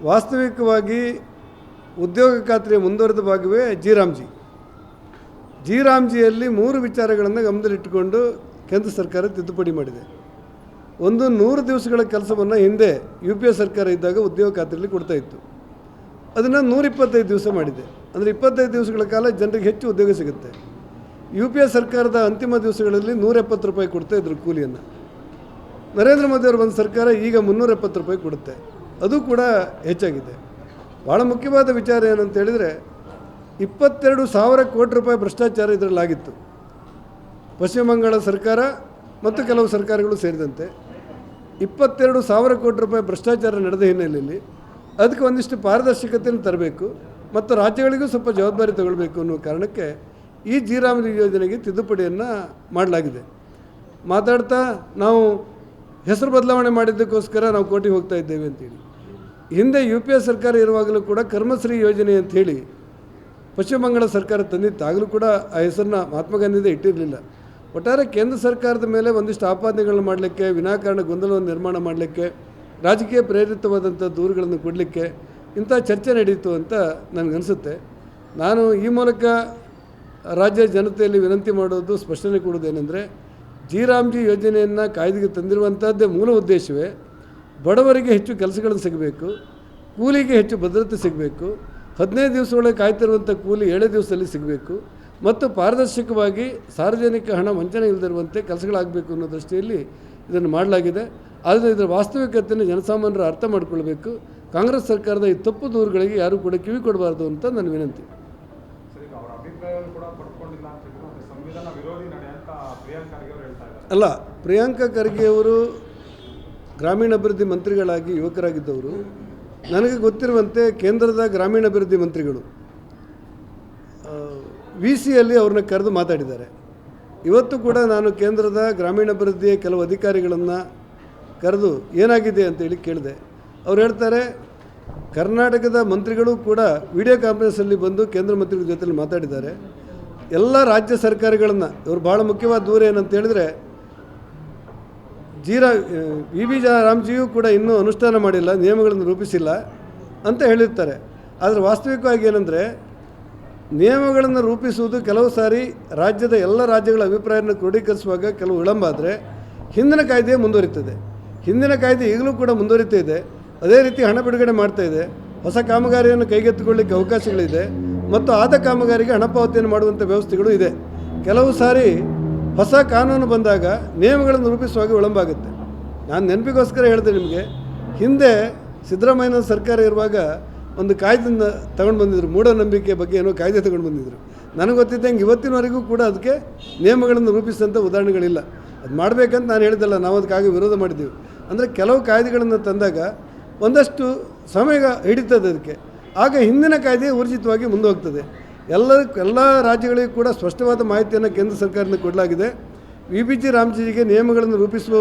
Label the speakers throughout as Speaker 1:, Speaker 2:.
Speaker 1: ವಾಸ್ತವಿಕವಾಗಿ ಉದ್ಯೋಗ ಖಾತ್ರಿಯ ಮುಂದುವರೆದ ಭಾಗವೇ ಜಿ ರಾಮ್ಜಿಯಲ್ಲಿ 3 ವಿಚಾರಗಳನ್ನು ಗಮನದಲ್ಲಿಟ್ಟುಕೊಂಡು ಕೇಂದ್ರ ಸರ್ಕಾರ ತಿದ್ದುಪಡಿ ಮಾಡಿದೆ. ಒಂದು 100 ದಿವಸಗಳ ಕೆಲಸವನ್ನು ಹಿಂದೆ UPA ಸರ್ಕಾರ ಇದ್ದಾಗ ಉದ್ಯೋಗ ಖಾತ್ರಿಯಲ್ಲಿ ಕೊಡ್ತಾಯಿತ್ತು. ಅದನ್ನು 125 ದಿವಸ ಮಾಡಿದೆ. ಅಂದರೆ 25 ದಿವಸಗಳ ಕಾಲ ಜನರಿಗೆ ಹೆಚ್ಚು ಉದ್ಯೋಗ ಸಿಗುತ್ತೆ. UPA ಸರ್ಕಾರದ ಅಂತಿಮ ದಿವಸಗಳಲ್ಲಿ 170 ರೂಪಾಯಿ ಕೊಡ್ತಾಯಿದ್ರು ಕೂಲಿಯನ್ನು. ನರೇಂದ್ರ ಮೋದಿಯವರು ಬಂದ ಸರ್ಕಾರ ಈಗ 370 ರೂಪಾಯಿ ಕೊಡುತ್ತೆ. ಅದು ಕೂಡ ಹೆಚ್ಚಾಗಿದೆ. ಭಾಳ ಮುಖ್ಯವಾದ ವಿಚಾರ ಏನಂತ ಹೇಳಿದರೆ 22,000 ಕೋಟಿ ರೂಪಾಯಿ ಭ್ರಷ್ಟಾಚಾರ ಇದರಲ್ಲಾಗಿತ್ತು. ಪಶ್ಚಿಮ ಬಂಗಾಳ ಸರ್ಕಾರ ಮತ್ತು ಕೆಲವು ಸರ್ಕಾರಗಳು ಸೇರಿದಂತೆ 22,000 ಕೋಟಿ ರೂಪಾಯಿ ಭ್ರಷ್ಟಾಚಾರ ನಡೆದ ಹಿನ್ನೆಲೆಯಲ್ಲಿ ಅದಕ್ಕೆ ಒಂದಿಷ್ಟು ಪಾರದರ್ಶಕತೆಯನ್ನು ತರಬೇಕು ಮತ್ತು ರಾಜ್ಯಗಳಿಗೂ ಸ್ವಲ್ಪ ಜವಾಬ್ದಾರಿ ತಗೊಳ್ಬೇಕು ಅನ್ನೋ ಕಾರಣಕ್ಕೆ ಈ ಜಿ ರಾಮ್ಜಿ ಯೋಜನೆಗೆ ತಿದ್ದುಪಡಿಯನ್ನು ಮಾಡಲಾಗಿದೆ. ಮಾತಾಡ್ತಾ ನಾವು ಹೆಸರು ಬದಲಾವಣೆ ಮಾಡಿದ್ದಕ್ಕೋಸ್ಕರ ನಾವು ಕೋರ್ಟಿಗೆ ಹೋಗ್ತಾ ಇದ್ದೇವೆ ಅಂತೇಳಿ, ಹಿಂದೆ UPA ಸರ್ಕಾರ ಇರುವಾಗಲೂ ಕೂಡ ಕರ್ಮಶ್ರೀ ಯೋಜನೆ ಅಂಥೇಳಿ ಪಶ್ಚಿಮ ಬಂಗಾಳ ಸರ್ಕಾರ ತಂದಿತ್ತಾಗಲೂ ಕೂಡ ಆ ಹೆಸರನ್ನ ಮಹಾತ್ಮ ಗಾಂಧಿದೇ ಇಟ್ಟಿರಲಿಲ್ಲ. ಒಟ್ಟಾರೆ ಕೇಂದ್ರ ಸರ್ಕಾರದ ಮೇಲೆ ಒಂದಿಷ್ಟು ಆಪಾದನೆಗಳನ್ನು ಮಾಡಲಿಕ್ಕೆ, ವಿನಾಕಾರಣ ಗೊಂದಲವನ್ನು ನಿರ್ಮಾಣ ಮಾಡಲಿಕ್ಕೆ, ರಾಜಕೀಯ ಪ್ರೇರಿತವಾದಂಥ ದೂರುಗಳನ್ನು ಕೊಡಲಿಕ್ಕೆ ಇಂಥ ಚರ್ಚೆ ನಡೀತು ಅಂತ ನನಗನ್ಸುತ್ತೆ. ನಾನು ಈ ಮೂಲಕ ರಾಜ್ಯ ಜನತೆಯಲ್ಲಿ ವಿನಂತಿ ಮಾಡೋದು, ಸ್ಪಷ್ಟನೆ ಕೊಡೋದೇನೆಂದರೆ, ಜಿ ರಾಮ್ಜಿ ಯೋಜನೆಯನ್ನು ಕಾಯ್ದೆಗೆ ತಂದಿರುವಂಥದ್ದೇ ಮೂಲ ಉದ್ದೇಶವೇ ಬಡವರಿಗೆ ಹೆಚ್ಚು ಕೆಲಸಗಳನ್ನು ಸಿಗಬೇಕು, ಕೂಲಿಗೆ ಹೆಚ್ಚು ಭದ್ರತೆ ಸಿಗಬೇಕು, 15 ದಿವಸದೊಳಗೆ ಕಾಯ್ತಿರುವಂಥ ಕೂಲಿ 7 ದಿವಸದಲ್ಲಿ ಸಿಗಬೇಕು ಮತ್ತು ಪಾರದರ್ಶಕವಾಗಿ ಸಾರ್ವಜನಿಕ ಹಣ ವಂಚನೆ ಇಲ್ಲದಿರುವಂತೆ ಕೆಲಸಗಳಾಗಬೇಕು ಅನ್ನೋ ದೃಷ್ಟಿಯಲ್ಲಿ ಇದನ್ನು ಮಾಡಲಾಗಿದೆ. ಆದರೆ ಇದರ ವಾಸ್ತವಿಕತೆಯನ್ನು ಜನಸಾಮಾನ್ಯರು ಅರ್ಥ ಮಾಡಿಕೊಳ್ಬೇಕು. ಕಾಂಗ್ರೆಸ್ ಸರ್ಕಾರದ ಈ ತಪ್ಪು ದೂರುಗಳಿಗೆ ಯಾರೂ ಕೂಡ ಕಿವಿ ಕೊಡಬಾರ್ದು ಅಂತ ನನ್ನ ವಿನಂತಿ. ಅಲ್ಲ, ಪ್ರಿಯಾಂಕಾ ಖರ್ಗೆ ಅವರು ಗ್ರಾಮೀಣಾಭಿವೃದ್ಧಿ ಮಂತ್ರಿಗಳಾಗಿ ಯುವಕರಾಗಿದ್ದವರು. ನನಗೆ ಗೊತ್ತಿರುವಂತೆ ಕೇಂದ್ರದ ಗ್ರಾಮೀಣಾಭಿವೃದ್ಧಿ ಮಂತ್ರಿಗಳು VCಯಲ್ಲಿ ಅವ್ರನ್ನ ಕರೆದು ಮಾತಾಡಿದ್ದಾರೆ. ಇವತ್ತು ಕೂಡ ನಾನು ಕೇಂದ್ರದ ಗ್ರಾಮೀಣಾಭಿವೃದ್ಧಿಯ ಕೆಲವು ಅಧಿಕಾರಿಗಳನ್ನು ಕರೆದು ಏನಾಗಿದೆ ಅಂತೇಳಿ ಕೇಳಿದೆ. ಅವ್ರು ಹೇಳ್ತಾರೆ, ಕರ್ನಾಟಕದ ಮಂತ್ರಿಗಳು ಕೂಡ ವಿಡಿಯೋ ಕಾನ್ಫರೆನ್ಸಲ್ಲಿ ಬಂದು ಕೇಂದ್ರ ಮಂತ್ರಿಗಳ ಜೊತೆಲಿ ಮಾತಾಡಿದ್ದಾರೆ. ಎಲ್ಲ ರಾಜ್ಯ ಸರ್ಕಾರಗಳನ್ನು ಇವರು ಭಾಳ ಮುಖ್ಯವಾದ ದೂರ ಏನಂತ ಹೇಳಿದರೆ, ವಿ ರಾಮ್ಜಿಯೂ ಕೂಡ ಇನ್ನೂ ಅನುಷ್ಠಾನ ಮಾಡಿಲ್ಲ, ನಿಯಮಗಳನ್ನು ರೂಪಿಸಿಲ್ಲ ಅಂತ ಹೇಳಿರ್ತಾರೆ. ಆದರೆ ವಾಸ್ತವಿಕವಾಗಿ ಏನಂದರೆ, ನಿಯಮಗಳನ್ನು ರೂಪಿಸುವುದು ಕೆಲವು ಸಾರಿ ರಾಜ್ಯದ ಎಲ್ಲ ರಾಜ್ಯಗಳ ಅಭಿಪ್ರಾಯವನ್ನು ಕ್ರೋಢೀಕರಿಸುವಾಗ ಕೆಲವು ವಿಳಂಬ ಆದರೆ ಹಿಂದಿನ ಕಾಯ್ದೆ ಮುಂದುವರಿತದೆ. ಹಿಂದಿನ ಕಾಯ್ದೆ ಈಗಲೂ ಕೂಡ ಮುಂದುವರಿತಾ ಇದೆ. ಅದೇ ರೀತಿ ಹಣ ಬಿಡುಗಡೆ ಮಾಡ್ತಾಯಿದೆ. ಹೊಸ ಕಾಮಗಾರಿಯನ್ನು ಕೈಗೆತ್ತಿಕೊಳ್ಳಿಕ್ಕೆ ಅವಕಾಶಗಳಿದೆ ಮತ್ತು ಆದ ಕಾಮಗಾರಿಗೆ ಹಣ ಪಾವತಿಯನ್ನು ಮಾಡುವಂಥ ವ್ಯವಸ್ಥೆಗಳು ಇದೆ. ಕೆಲವು ಸಾರಿ ಹೊಸ ಕಾನೂನು ಬಂದಾಗ ನಿಯಮಗಳನ್ನು ರೂಪಿಸುವಾಗ ವಿಳಂಬ ಆಗುತ್ತೆ. ನಾನು ನೆನಪಿಗೋಸ್ಕರ ಹೇಳಿದೆ ನಿಮಗೆ, ಹಿಂದೆ ಸಿದ್ದರಾಮಯ್ಯನ ಸರ್ಕಾರ ಇರುವಾಗ ಒಂದು ಕಾಯ್ದೆನ ತಗೊಂಡು ಬಂದಿದ್ದರು, ಮೂಢನಂಬಿಕೆ ಬಗ್ಗೆ ಏನೋ ಕಾಯ್ದೆ ತಗೊಂಡು ಬಂದಿದ್ದರು. ನನಗೆ ಗೊತ್ತಿದ್ದಂಗೆ ಇವತ್ತಿನವರೆಗೂ ಕೂಡ ಅದಕ್ಕೆ ನಿಯಮಗಳನ್ನು ರೂಪಿಸಿದಂಥ ಉದಾಹರಣೆಗಳಿಲ್ಲ. ಅದು ಮಾಡಬೇಕಂತ ನಾನು ಹೇಳಿದ್ದಲ್ಲ, ನಾವು ಅದಕ್ಕಾಗಿ ವಿರೋಧ ಮಾಡಿದ್ದೀವಿ. ಅಂದರೆ ಕೆಲವು ಕಾಯ್ದೆಗಳನ್ನು ತಂದಾಗ ಒಂದಷ್ಟು ಸಮಯ ಹಿಡಿತದೆ ಅದಕ್ಕೆ, ಆಗ ಹಿಂದಿನ ಕಾಯ್ದೆ ಊರ್ಜಿತವಾಗಿ ಮುಂದೆ ಹೋಗ್ತದೆ. ಎಲ್ಲ ರಾಜ್ಯಗಳಿಗೂ ಕೂಡ ಸ್ಪಷ್ಟವಾದ ಮಾಹಿತಿಯನ್ನು ಕೇಂದ್ರ ಸರ್ಕಾರದಿಂದ ಕೊಡಲಾಗಿದೆ. ಜಿ ರಾಮ್ಜಿಗೆ ನಿಯಮಗಳನ್ನು ರೂಪಿಸುವ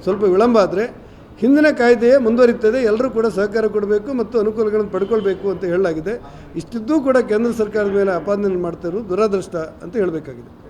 Speaker 1: ಸ್ವಲ್ಪ ವಿಳಂಬ ಆದರೆ ಹಿಂದಿನ ಕಾಯ್ದೆಯೇ ಮುಂದುವರಿಯುತ್ತದೆ. ಎಲ್ಲರೂ ಕೂಡ ಸಹಕಾರ ಕೊಡಬೇಕು ಮತ್ತು ಅನುಕೂಲಗಳನ್ನು ಪಡ್ಕೊಳ್ಬೇಕು ಅಂತ ಹೇಳಲಾಗಿದೆ. ಇಷ್ಟಿದ್ದೂ ಕೂಡ ಕೇಂದ್ರ ಸರ್ಕಾರದ ಮೇಲೆ ಆಪಾದನೆ ಮಾಡ್ತಾ ಇರೋದು ದುರದೃಷ್ಟ ಅಂತ ಹೇಳಬೇಕಾಗಿದೆ.